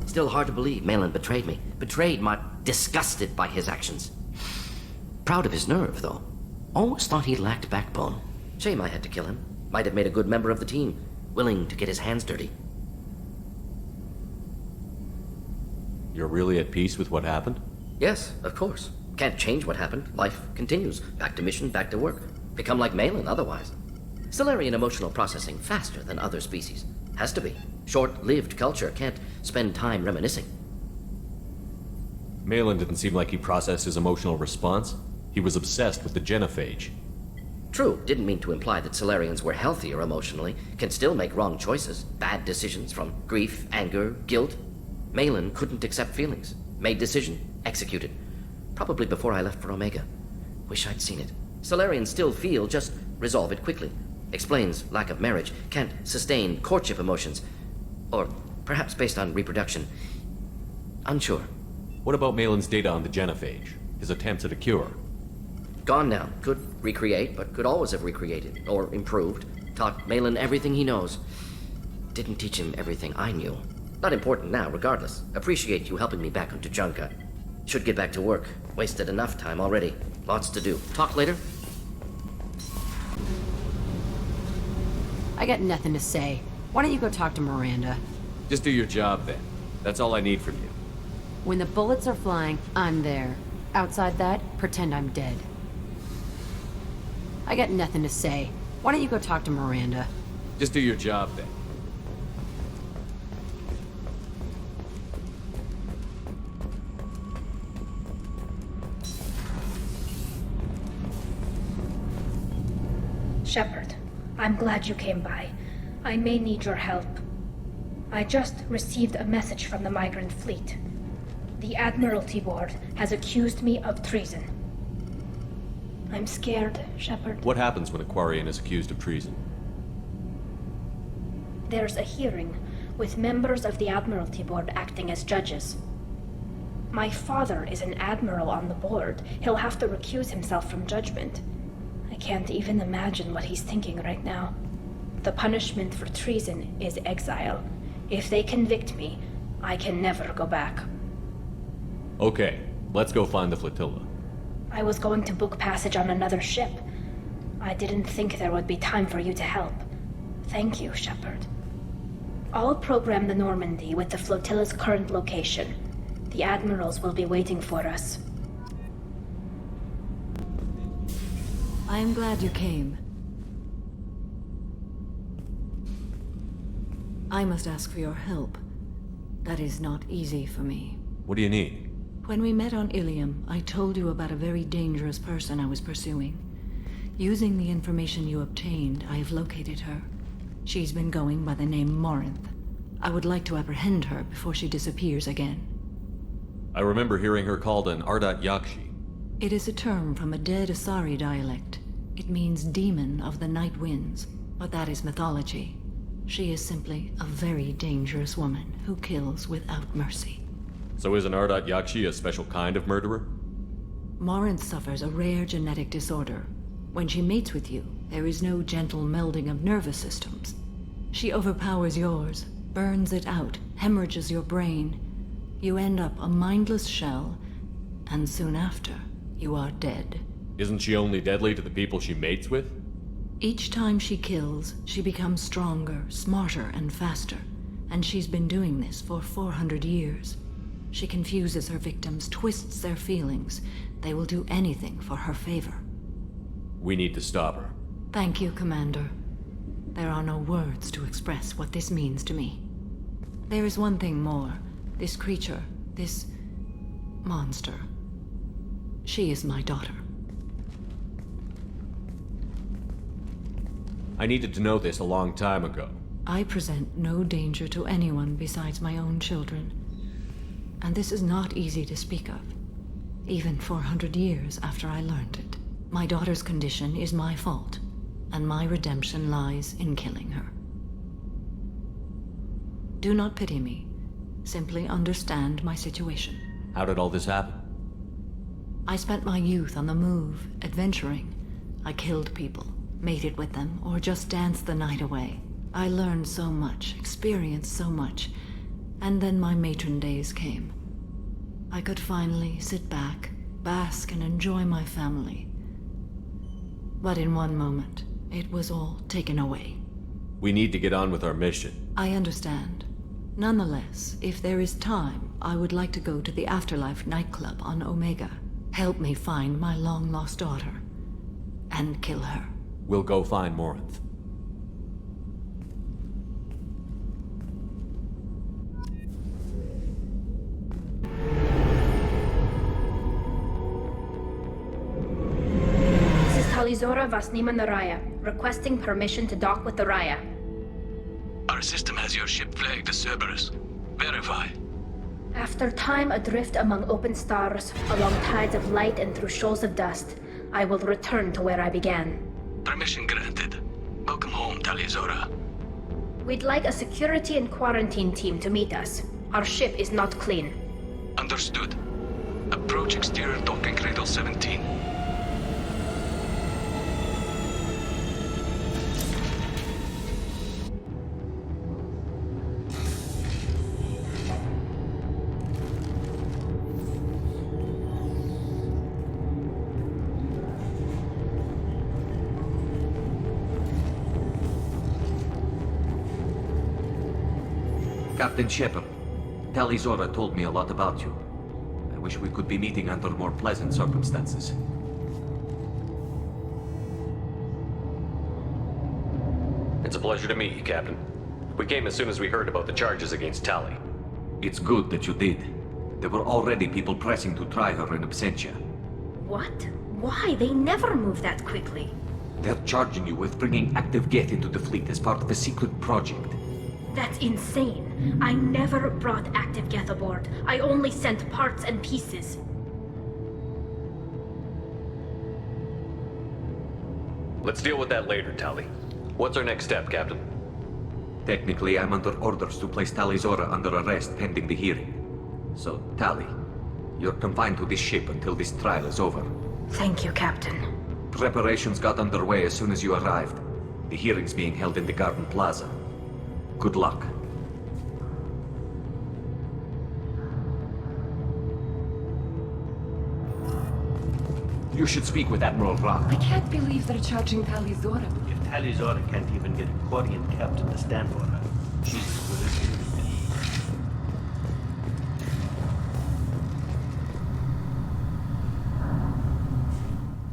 Still hard to believe Malin betrayed me. Disgusted by his actions. Proud of his nerve, though. Almost thought he lacked backbone. Shame I had to kill him. Might have made a good member of the team, willing to get his hands dirty. You're really at peace with what happened? Yes, of course. Can't change what happened. Life continues. Back to mission, back to work. Become like Malin otherwise. Stellarian emotional processing faster than other species. Has to be. Short-lived culture can't spend time reminiscing. Malin didn't seem like he processed his emotional response. He was obsessed with the genophage. True, didn't mean to imply that Solarians were healthier emotionally, can still make wrong choices, bad decisions from grief, anger, guilt. Malin couldn't accept feelings. Made decision, executed. Probably before I left for Omega. Wish I'd seen it. Solarians still feel, just resolve it quickly. Explains lack of marriage, can't sustain courtship emotions. Or perhaps based on reproduction. Unsure. What about Malin's data on the genophage? His attempts at a cure? Gone now. Could recreate, but could always have recreated, or improved. Taught Malin everything he knows. Didn't teach him everything I knew. Not important now, regardless. Appreciate you helping me back onto Junka. Should get back to work. Wasted enough time already. Lots to do. Talk later? I got nothing to say. Why don't you go talk to Miranda? Just do your job then. That's all I need from you. When the bullets are flying, I'm there. Outside that, pretend I'm dead. I got nothing to say. Why don't you go talk to Miranda? Just do your job then. Shepard, I'm glad you came by. I may need your help. I just received a message from the migrant fleet. The Admiralty Board has accused me of treason. I'm scared, Shepard. What happens when a Quarian is accused of treason? There's a hearing, with members of the Admiralty Board acting as judges. My father is an admiral on the board. He'll have to recuse himself from judgment. I can't even imagine what he's thinking right now. The punishment for treason is exile. If they convict me, I can never go back. Okay, let's go find the flotilla. I was going to book passage on another ship. I didn't think there would be time for you to help. Thank you, Shepard. I'll program the Normandy with the flotilla's current location. The admirals will be waiting for us. I am glad you came. I must ask for your help. That is not easy for me. What do you need? When we met on Ilium, I told you about a very dangerous person I was pursuing. Using the information you obtained, I have located her. She's been going by the name Morinth. I would like to apprehend her before she disappears again. I remember hearing her called an Ardat Yakshi. It is a term from a dead Asari dialect. It means demon of the night winds, but that is mythology. She is simply a very dangerous woman who kills without mercy. So is an Ardat Yakshi a special kind of murderer? Morinth suffers a rare genetic disorder. When she mates with you, there is no gentle melding of nervous systems. She overpowers yours, burns it out, hemorrhages your brain. You end up a mindless shell, and soon after, you are dead. Isn't she only deadly to the people she mates with? Each time she kills, she becomes stronger, smarter, and faster. And she's been doing this for 400 years. She confuses her victims, twists their feelings. They will do anything for her favor. We need to stop her. Thank you, Commander. There are no words to express what this means to me. There is one thing more. This creature, this monster. She is my daughter. I needed to know this a long time ago. I present no danger to anyone besides my own children. And this is not easy to speak of, even 400 years after I learned it. My daughter's condition is my fault, and my redemption lies in killing her. Do not pity me. Simply understand my situation. How did all this happen? I spent my youth on the move, adventuring. I killed people, mated with them, or just danced the night away. I learned so much, experienced so much, And then my matron days came. I could finally sit back, bask and enjoy my family. But in one moment, it was all taken away. We need to get on with our mission. I understand. Nonetheless, if there is time, I would like to go to the Afterlife nightclub on Omega. Help me find my long-lost daughter. And kill her. We'll go find Morinth. This is Talizora Vasnima Naraya, requesting permission to dock with the Raya. Our system has your ship flagged as Cerberus. Verify. After time adrift among open stars, along tides of light and through shoals of dust, I will return to where I began. Permission granted. Welcome home, Talizora. We'd like a security and quarantine team to meet us. Our ship is not clean. Understood. Approach exterior docking cradle 17. Captain Shepard, Talizora told me a lot about you. I wish we could be meeting under more pleasant circumstances. It's a pleasure to meet you, Captain. We came as soon as we heard about the charges against Tali. It's good that you did. There were already people pressing to try her in absentia. What? Why? They never move that quickly. They're charging you with bringing active Geth into the fleet as part of a secret project. That's insane. I never brought active Geth aboard. I only sent parts and pieces. Let's deal with that later, Tali. What's our next step, Captain? Technically, I'm under orders to place Talizora under arrest pending the hearing. So, Tali, you're confined to this ship until this trial is over. Thank you, Captain. Preparations got underway as soon as you arrived. The hearing's being held in the Garden Plaza. Good luck. You should speak with Admiral Ra. I can't believe they're charging Talizora. If Talizora can't even get a Quarian captain to stand for her, she's as good as human.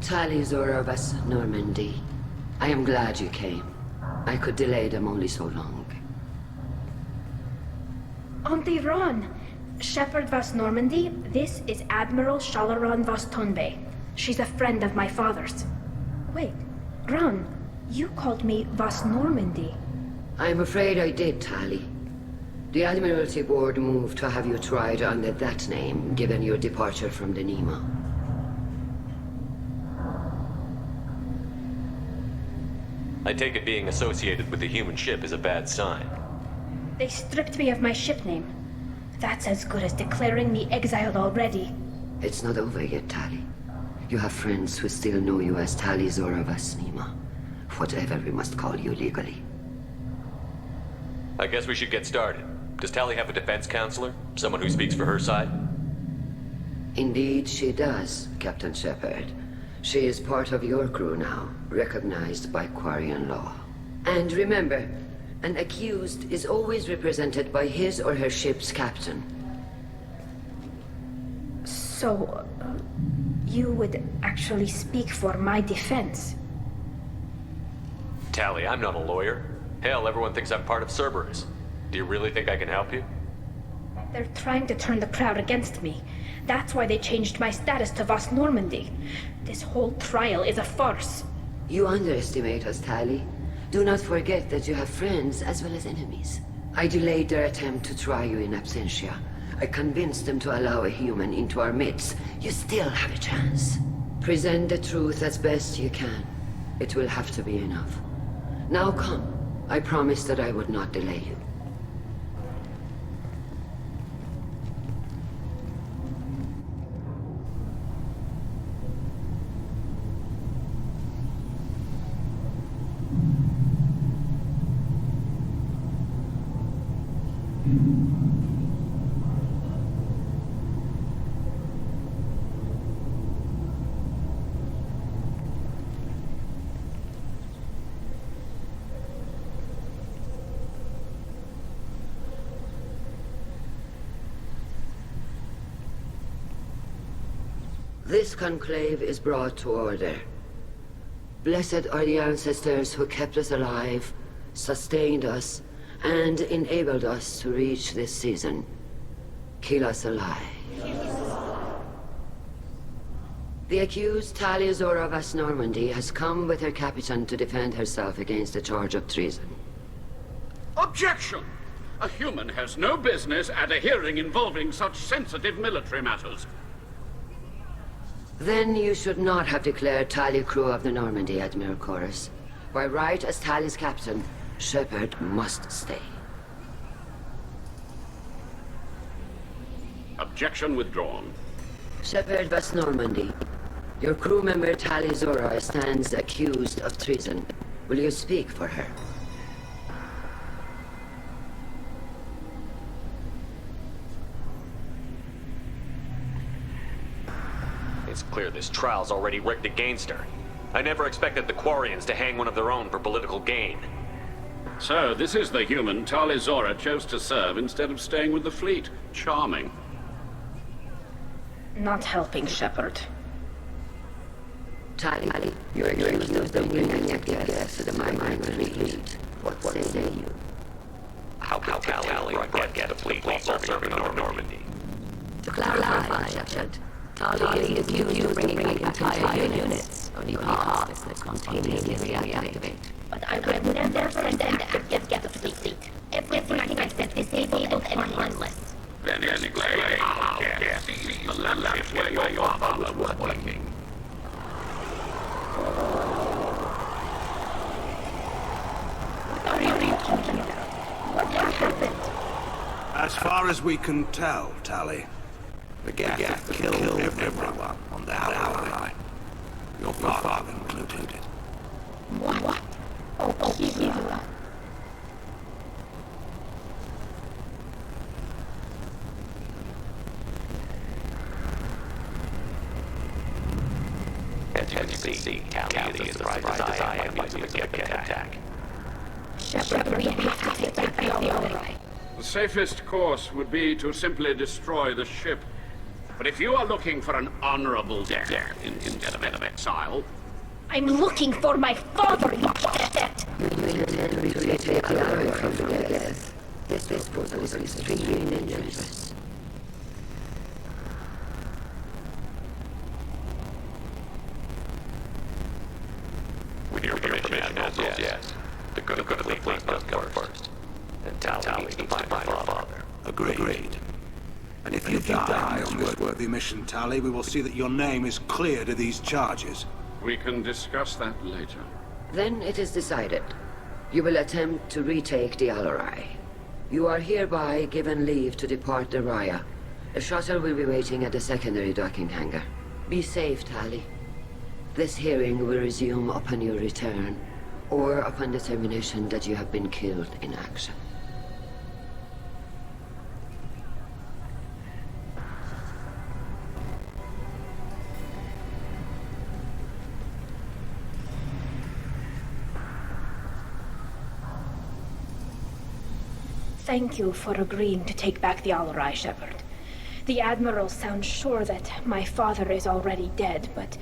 Talizora of us, Normandy. I am glad you came. I could delay them only so long. Auntie Ron! Shepherd Vas Normandy, this is Admiral Shalaran Vas Tonbe. She's a friend of my father's. Wait, Ron, you called me Vas Normandy. I'm afraid I did, Tali. The Admiralty Board moved to have you tried under that name, given your departure from the Nima. I take it being associated with the human ship is a bad sign. They stripped me of my ship name. That's as good as declaring me exiled already. It's not over yet, Tali. You have friends who still know you as Talizora Vasnima. Whatever we must call you legally. I guess we should get started. Does Tali have a defense counselor? Someone who speaks for her side? Indeed, she does, Captain Shepard. She is part of your crew now, recognized by Quarian law. And remember, an accused is always represented by his or her ship's captain. So, you would actually speak for my defense? Tali, I'm not a lawyer. Hell, everyone thinks I'm part of Cerberus. Do you really think I can help you? They're trying to turn the crowd against me. That's why they changed my status to Vas Normandy. This whole trial is a farce. You underestimate us, Tali. Do not forget that you have friends as well as enemies. I delayed their attempt to try you in absentia. I convinced them to allow a human into our midst. You still have a chance. Present the truth as best you can. It will have to be enough. Now come. I promised that I would not delay you. This conclave is brought to order. Blessed are the ancestors who kept us alive, sustained us, and enabled us to reach this season. Kill us alive. The accused Talia Zora of Normandy has come with her captain to defend herself against a charge of treason. Objection! A human has no business at a hearing involving such sensitive military matters. Then you should not have declared Talia crew of the Normandy, Admiral Chorus. By right as Talia's captain, Shepard must stay. Objection withdrawn. Shepard West Normandy. Your crew member Talia Zora stands accused of treason. Will you speak for her? It's clear this trial's already rigged against her. I never expected the Quarians to hang one of their own for political gain. So, this is the human Talia Zora chose to serve instead of staying with the fleet. Charming. Not helping, Shepard. Talia, you're accused of bringing a guest to the migrant fleet. What say you? How could Talia get the fleet while serving on Normandy? To clarify, Shepard, Talia is accused of bringing entire units, only parts that spontaneously reactivate. But I would never send an active get the fleet. Everything I said disabled and harmless. Then anyway, yes, the left where your father was working. What are you talking about? What happened? As far as we can tell, Tali, the Geth killed everyone on the ally. Your father included. What? Oh, you. As you can see, Talia is as surprised as I am by the Geth attack. Shepard, we have to take back the Alright. The safest course would be to simply destroy the ship. But if you are looking for an honorable death instead of exile... I'm looking for my father, you get You intend to retake the ally from the Geth. This proposal is extremely dangerous. With your permission, Admiral, yes. The good of the fleet must come first. And Talia needs to find my father. Agreed. And if you die on this worthy mission, Tali, we will see that your name is cleared of these charges. We can discuss that later. Then it is decided. You will attempt to retake the Alarai. You are hereby given leave to depart the Raya. A shuttle will be waiting at the secondary docking hangar. Be safe, Tali. This hearing will resume upon your return, or upon determination that you have been killed in action. Thank you for agreeing to take back the Alarai, Shepard. The Admiral sounds sure that my father is already dead, but...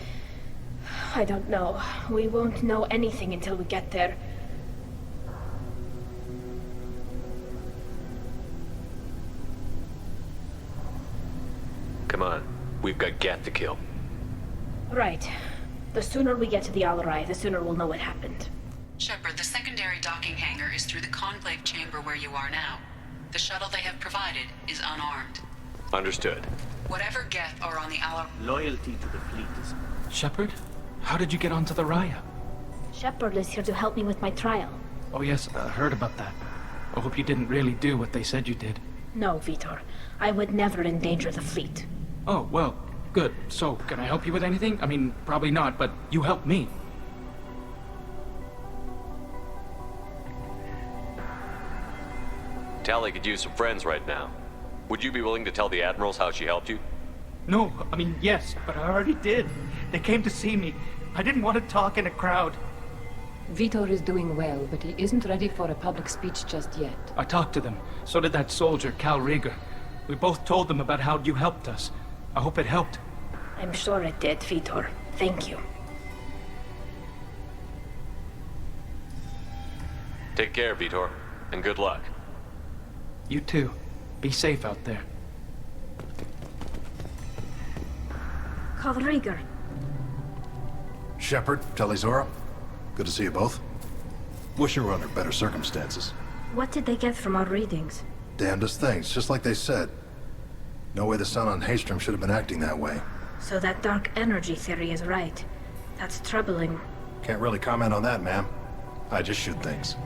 I don't know. We won't know anything until we get there. Come on. We've got Geth to kill. Right. The sooner we get to the Alarai, the sooner we'll know what happened. Shepard, the secondary docking hangar is through the conclave chamber where you are now. The shuttle they have provided is unarmed. Understood. Whatever Geth are on the Loyalty to the fleet is... Shepard? How did you get onto the Raya? Shepard is here to help me with my trial. Oh yes, I heard about that. I hope you didn't really do what they said you did. No, Vitor. I would never endanger the fleet. Oh, well, good. So, can I help you with anything? I mean, probably not, but you helped me. Tali could use some friends right now. Would you be willing to tell the Admirals how she helped you? No, I mean, yes, but I already did. They came to see me. I didn't want to talk in a crowd. Vitor is doing well, but he isn't ready for a public speech just yet. I talked to them. So did that soldier, Cal Rieger. We both told them about how you helped us. I hope it helped. I'm sure it did, Vitor. Thank you. Take care, Vitor, and good luck. You too. Be safe out there. Kalrieger. Shepard, Telizora, good to see you both. Wish you were under better circumstances. What did they get from our readings? Damnedest things, just like they said. No way the sun on Haystrom should have been acting that way. So that dark energy theory is right. That's troubling. Can't really comment on that, ma'am. I just shoot things.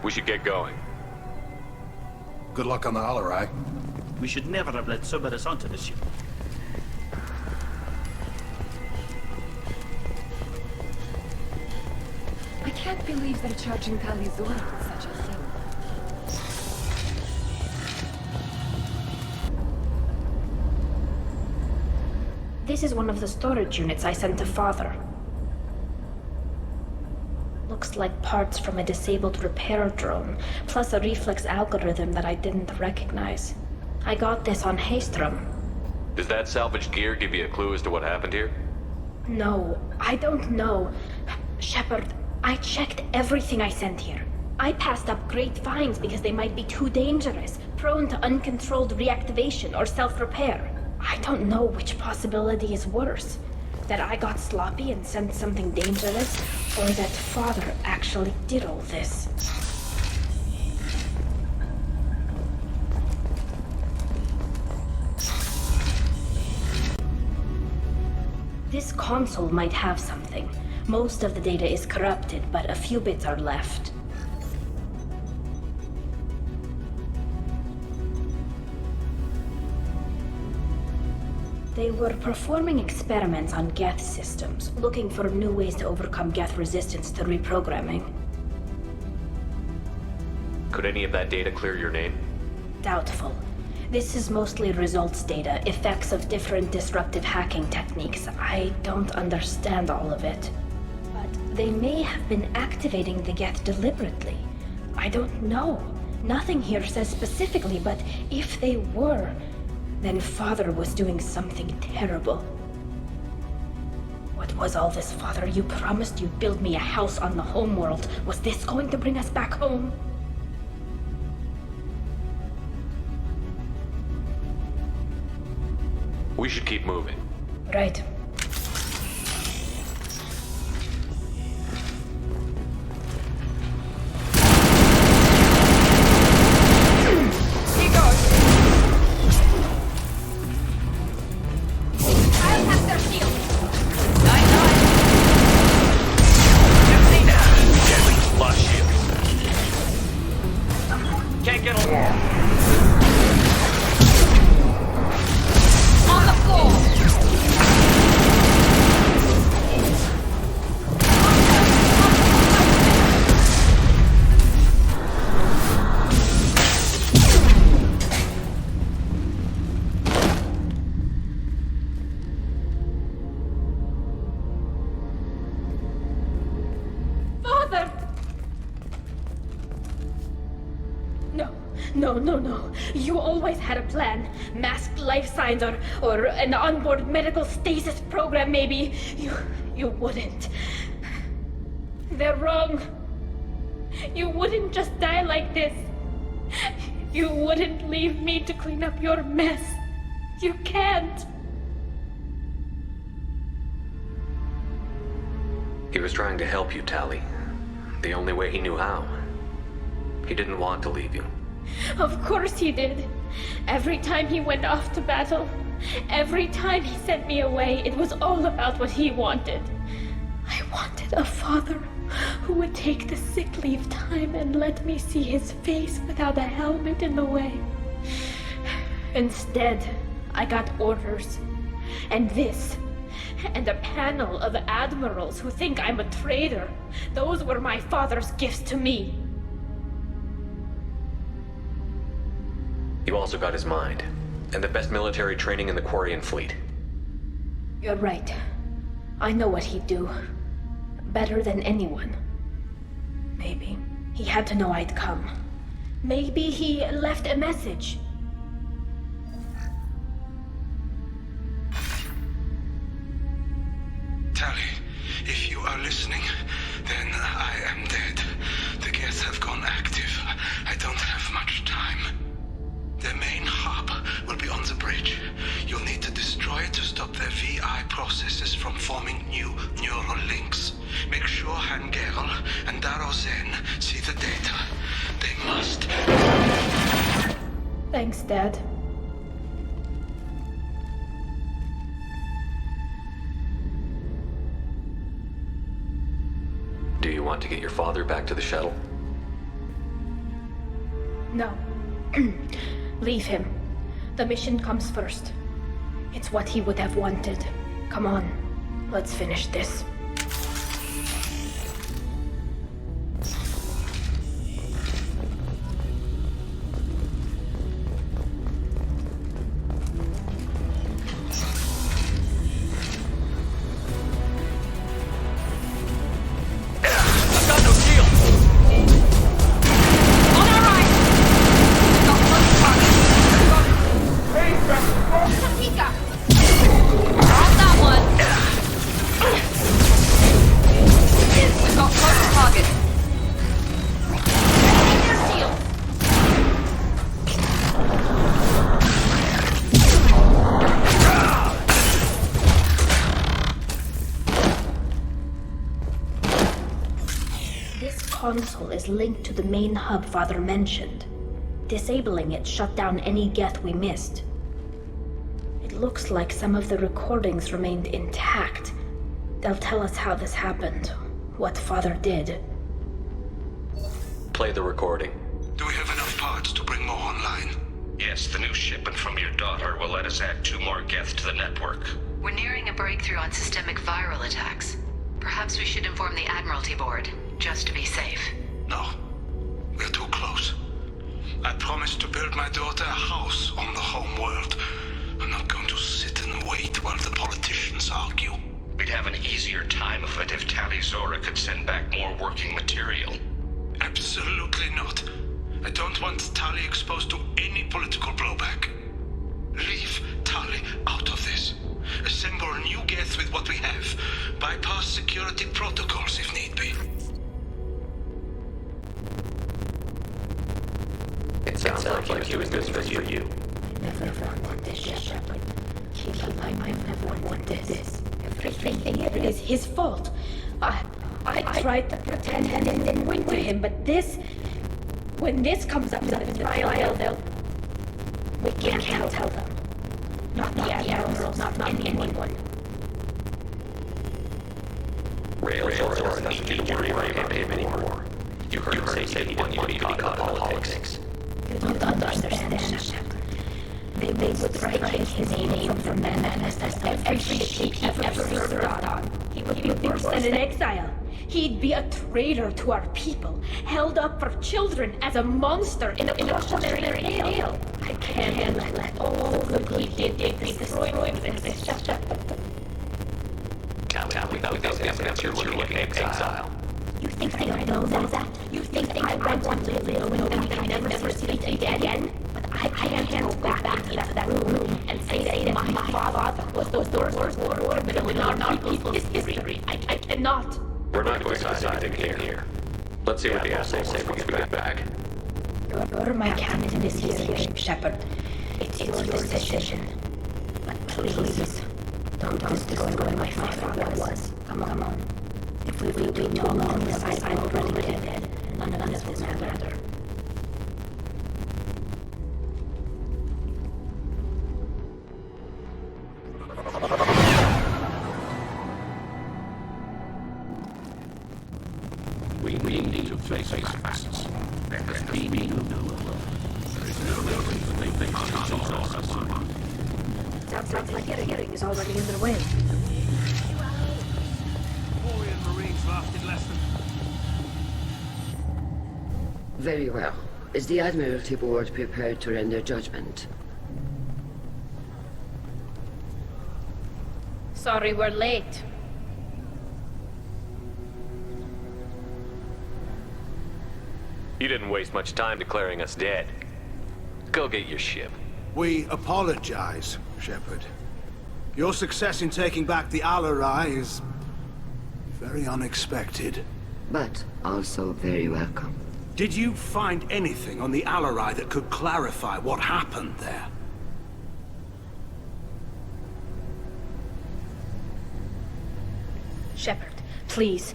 We should get going. Good luck on the Alarai. We should never have let Cerberus onto the ship. I can't believe they're charging Talizora with such a thing. This is one of the storage units I sent to Father. Looks like parts from a disabled repair drone, plus a reflex algorithm that I didn't recognize. I got this on Haystrom. Does that salvaged gear give you a clue as to what happened here? No, I don't know. Shepard, I checked everything I sent here. I passed up great finds because they might be too dangerous, prone to uncontrolled reactivation or self-repair. I don't know which possibility is worse. That I got sloppy and sent something dangerous, or that Father actually did all this. This console might have something. Most of the data is corrupted, but a few bits are left. They were performing experiments on Geth systems, looking for new ways to overcome Geth resistance to reprogramming. Could any of that data clear your name? Doubtful. This is mostly results data, effects of different disruptive hacking techniques. I don't understand all of it. But they may have been activating the Geth deliberately. I don't know. Nothing here says specifically, but if they were, then Father was doing something terrible. What was all this, Father? You promised you'd build me a house on the homeworld. Was this going to bring us back home? We should keep moving. Right. No. You always had a plan. Masked life signs or an onboard medical stasis program, maybe. You wouldn't. They're wrong. You wouldn't just die like this. You wouldn't leave me to clean up your mess. You can't. He was trying to help you, Tali. The only way he knew how. He didn't want to leave you. Of course he did. Every time he went off to battle, every time he sent me away, it was all about what he wanted. I wanted a father who would take the sick leave time and let me see his face without a helmet in the way. Instead, I got orders. And this. And a panel of admirals who think I'm a traitor. Those were my father's gifts to me. You also got his mind, and the best military training in the Quarian fleet. You're right. I know what he'd do. Better than anyone. Maybe he had to know I'd come. Maybe he left a message. Thanks, Dad. Do you want to get your father back to the shuttle? No. Leave him. The mission comes first. It's what he would have wanted. Come on, let's finish this. Console is linked to the main hub Father mentioned. Disabling it shut down any geth we missed. It looks like some of the recordings remained intact. They'll tell us how this happened, what Father did. Play the recording. Do we have enough parts to bring more online? Yes, the new shipment from your daughter will let us add 2 more geth to the network. We're nearing a breakthrough on systemic viral attacks. Perhaps we should inform the Admiralty Board, just to be safe. No. We're too close. I promised to build my daughter a house on the home world. I'm not going to sit and wait while the politicians argue. We'd have an easier time of it if Tali Zora could send back more working material. Absolutely not. I don't want Tali exposed to any political blowback. Leave Tali out of this. Assemble a new geth with what we have. Bypass security protocols if need be. It sounds like he was doing this for you. Never wanted this, Shepard. I never wanted this. Everything is his fault. I tried to pretend and didn't wink to him, but this... When this comes up in the trial, we can't tell them. Not the Admirals, not anyone. Rails doesn't need to worry about him anymore. You heard him say he didn't want you to be caught in politics. You don't understand, Shepard. They would strike his name from the madness as every ship he ever served on. He would be worse than an exile. He'd be a traitor to our people, held up for children as a monster in a cautionary tale. I can't let all the good he did be destroyed with this. Without this evidence, you're looking at exile. You think I know that? You think I want to live and I never see it again? But I can't go back into that room and say that my father was those doors were middle in our people's history. I cannot. We're not going to decide anything here. Let's see what the assholes say when we get back. You're my captain this year, Shepard. It's your decision. But please, don't destroy where my father was. Come on. If we wait too long, I'm already dead. None of this will matter. We need to face facts. There can be no love. There is no reason they think it's all us. Sounds like getting is already underway. Marines lasted less than... Very well. Is the Admiralty Board prepared to render judgment? Sorry we're late. You didn't waste much time declaring us dead. Go get your ship. We apologize, Shepard. Your success in taking back the Alarai is very unexpected. But also very welcome. Did you find anything on the Alarai that could clarify what happened there? Shepard, please.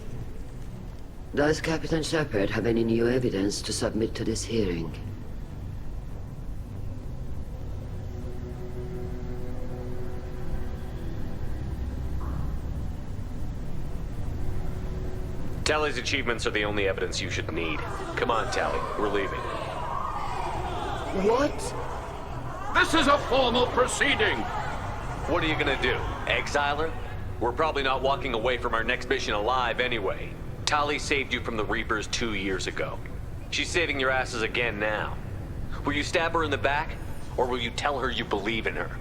Does Captain Shepard have any new evidence to submit to this hearing? Tally's achievements are the only evidence you should need. Come on, Tally. We're leaving. What? This is a formal proceeding! What are you gonna do? Exile her? We're probably not walking away from our next mission alive anyway. Tally saved you from the Reapers 2 years ago. She's saving your asses again now. Will you stab her in the back? Or will you tell her you believe in her?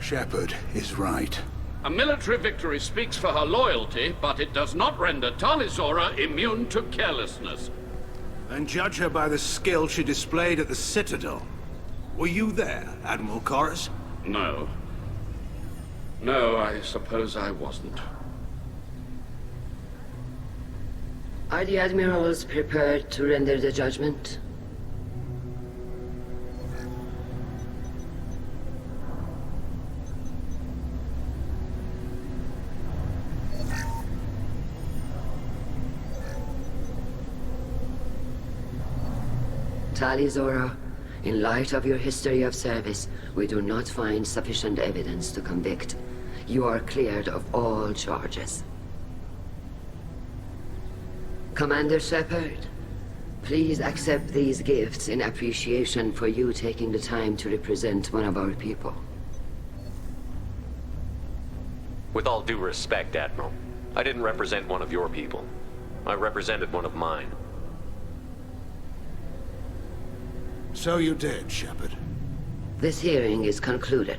Shepard is right. A military victory speaks for her loyalty, but it does not render Talizora immune to carelessness. Then judge her by the skill she displayed at the Citadel. Were you there, Admiral Corus? No. No, I suppose I wasn't. Are the admirals prepared to render the judgment? Talizora, in light of your history of service, we do not find sufficient evidence to convict. You are cleared of all charges. Commander Shepard, please accept these gifts in appreciation for you taking the time to represent one of our people. With all due respect, Admiral, I didn't represent one of your people. I represented one of mine. So you did, Shepard. This hearing is concluded.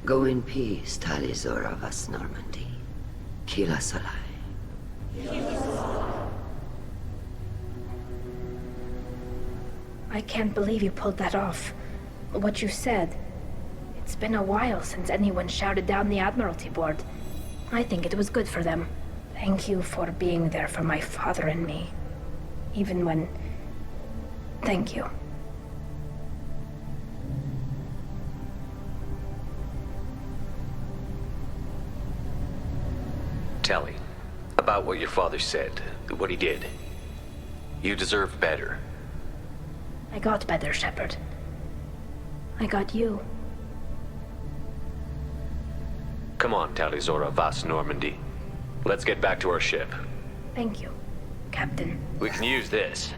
Go in peace, Talizora Vas Normandy. Kila Solai. I can't believe you pulled that off. What you said. It's been a while since anyone shouted down the Admiralty Board. I think it was good for them. Thank you for being there for my father and me. Even when... Thank you. Tally, about what your father said, what he did. You deserve better. I got better, Shepard. I got you. Come on, Talizora Vas Normandy. Let's get back to our ship. Thank you, Captain. We can use this.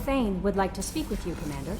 Thane would like to speak with you, Commander.